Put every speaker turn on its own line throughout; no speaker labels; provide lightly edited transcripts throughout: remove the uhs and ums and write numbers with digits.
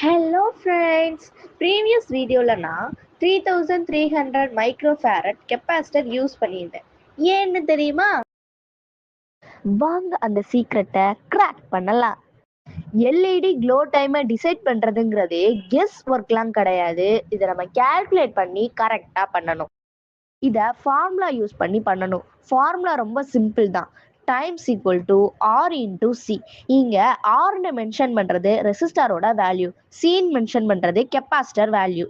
Hello friends, previous வீடியோல நான் 3300 microfarad capacitor use பண்ணியிருந்தேன். ஏன்னு தெரியுமா? வாங்க அந்த சீக்ரெட்டை கிராக் பண்ணலாம். எல்இடி க்ளோ டைமை டிசைட் பண்ணுறதுங்கிறதே கெஸ் ஒர்க்லாம் கிடையாது. இதை நம்ம கேல்குலேட் பண்ணி கரெக்டாக பண்ணணும். இதை ஃபார்முலா யூஸ் பண்ணி பண்ணணும். ஃபார்முலா ரொம்ப சிம்பிள் தான். Times equal to R into C. இங்கே ஆர்னு மென்ஷன் பண்ணுறது ரெசிஸ்டாரோட வேல்யூ, சின்னு மென்ஷன் பண்ணுறது கெப்பாசிட்டர் வேல்யூ.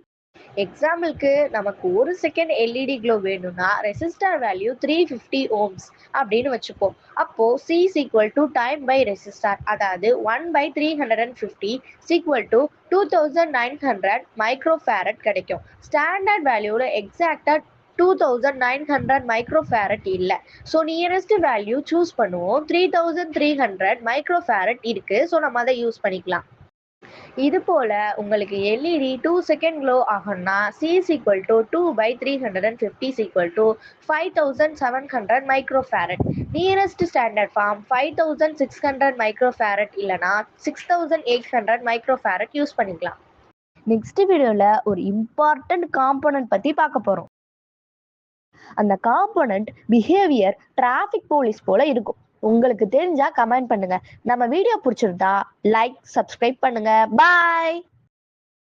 எக்ஸாம்பிளுக்கு நமக்கு 1 செகண்ட் எல்இடி க்ளோ வேணும்னா ரெசிஸ்டார் வேல்யூ 350 ஓம்ஸ் அப்படின்னு வச்சுப்போம். அப்போ C is equal to time by resistor, அதாவது 1/350 ஈக்குவல் டு 2900 மைக்ரோஃபாரட் கிடைக்கும். ஸ்டாண்டர்ட் வேல்யூவில் எக்ஸாக்டாக 2900 மைக்ரோஃபாரட் இல்லை. ஸோ நியரஸ்ட் வேல்யூ சூஸ் பண்ணுவோம். 3300 மைக்ரோஃபாரட் இருக்குது. ஸோ நம்ம அதை யூஸ் பண்ணிக்கலாம். இது போல் உங்களுக்கு எல்இடி 2 செகண்ட் க்ளோ ஆகும்னா C is equal to 2/350 equal to 5700 microfarad. Nearest standard form 5600 microfarad இல்லைனா 6800 மைக்ரோஃபாரட் யூஸ் பண்ணிக்கலாம். நெக்ஸ்ட் வீடியோவில் ஒரு இம்பார்ட்டன்ட் காம்போனன்ட் பற்றி பார்க்க போகிறோம். அந்த காம்போனன்ட் பிஹேவியர் டிராஃபிக் போலீஸ் போல இருக்கும். உங்களுக்கு தெரிஞ்சா கமெண்ட் பண்ணுங்க. நம்ம வீடியோ பிடிச்சிருந்தா லைக், சப்ஸ்கிரைப் பண்ணுங்க. பாய்.